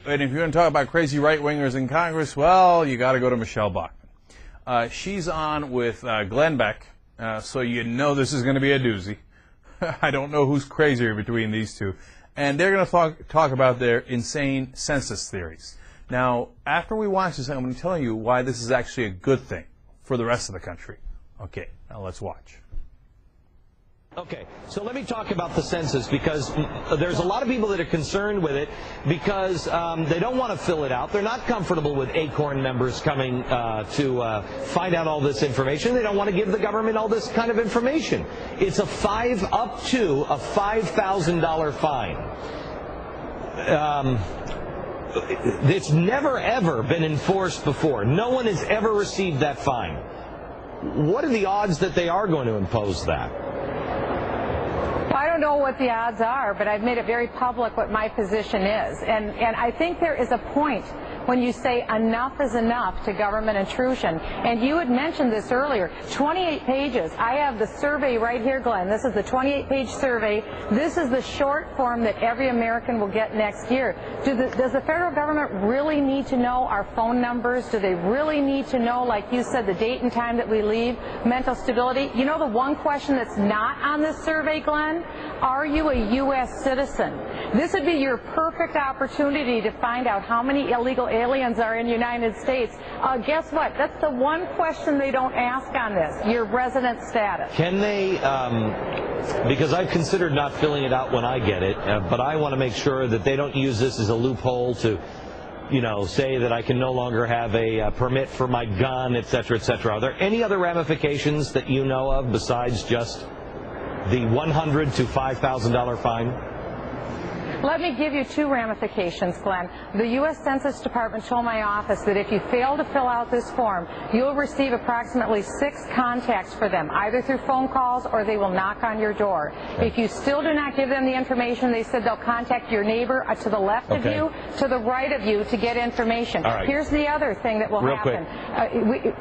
And if you're going to talk about crazy right-wingers in Congress, well, you got to go to Michelle Bachmann. She's on with Glenn Beck, so you know this is going to be a doozy. I don't know who's crazier between these two. And they're going to talk about their insane census theories. Now, after we watch this, I'm going to tell you why this is actually a good thing for the rest of the country. Okay, now let's watch. Okay, so let me talk about the census, because there's a lot of people that are concerned with it because they don't want to fill it out. They're not comfortable with ACORN members coming to find out all this information. They don't want to give the government all this kind of information. It's up to a $5,000 fine. It's never, ever been enforced before. No one has ever received that fine. What are the odds that they are going to impose that? I don't know what the odds are, but I've made it very public what my position is. And I think there is a point when you say enough is enough to government intrusion. And you had mentioned this earlier, 28 pages. I have the survey right here, Glenn. This is the 28-page survey. This is the short form that every American will get next year. Does the federal government really need to know our phone numbers? Do they really need to know, like you said, the date and time that we leave, mental stability? You know the one question that's not on this survey, Glenn? Are you a U.S. citizen? This would be your perfect opportunity to find out how many illegal aliens are in the United States. Guess what? That's the one question they don't ask on this, your resident status. Can they, because I've considered not filling it out when I get it, but I want to make sure that they don't use this as a loophole to, you know, say that I can no longer have a permit for my gun, et cetera, et cetera. Are there any other ramifications that you know of besides just the $100 to $5,000 fine? Let me give you two ramifications, Glenn. The U.S. Census Department told my office that if you fail to fill out this form, you'll receive approximately 6 contacts for them, either through phone calls or they will knock on your door. If you still do not give them the information, they said they'll contact your neighbor to the left of you, to the right of you to get information. Here's the other thing that will happen.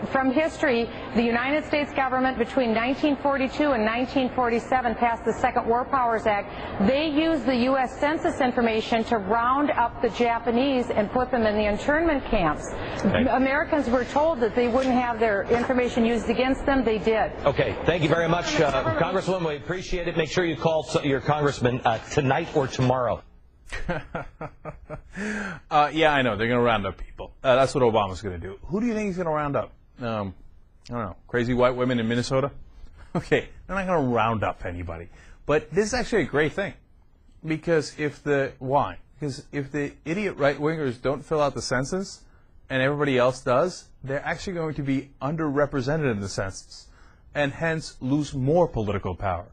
From history, the United States government between 1942 and 1947 passed the Second War Powers Act. They used the U.S. Census information to round up the Japanese and put them in the internment camps. Americans were told that they wouldn't have their information used against them. They did. Okay, thank you very much, Congresswoman. We appreciate it. Make sure you call your congressman tonight or tomorrow. Yeah, I know. They're going to round up people. That's what Obama's going to do. Who do you think he's going to round up? I don't know. Crazy white women in Minnesota? Okay, they're not going to round up anybody. But this is actually a great thing. Because if the idiot right-wingers don't fill out the census and everybody else does, they're actually going to be underrepresented in the census and hence lose more political power.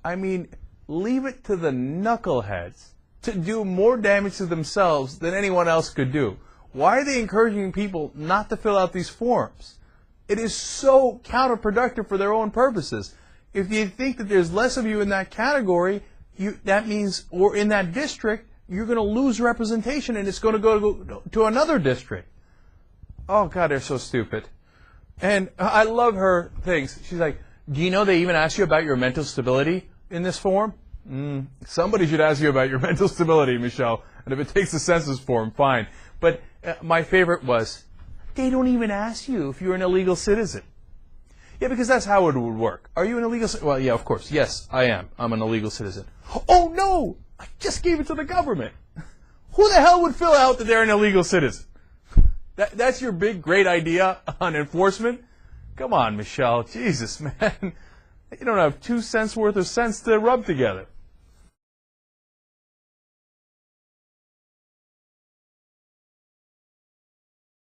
I mean, leave it to the knuckleheads to do more damage to themselves than anyone else could do. Why are they encouraging people not to fill out these forms? It is so counterproductive for their own purposes. If you think that there's less of you in that category, that means, or in that district, you're going to lose representation and it's going to go to another district. Oh, God, they're so stupid. And I love her things. She's like, do you know they even ask you about your mental stability in this form? Somebody should ask you about your mental stability, Michelle. And if it takes the census form, fine. But my favorite was, they don't even ask you if you're an illegal citizen. Yeah, because that's how it would work. Are you an illegal citizen? Well, yeah, of course. Yes, I am. I'm an illegal citizen. Oh, no! I just gave it to the government. Who the hell would fill out that they're an illegal citizen? That's your big, great idea on enforcement? Come on, Michelle. Jesus, man. You don't have 2 cents worth of sense to rub together.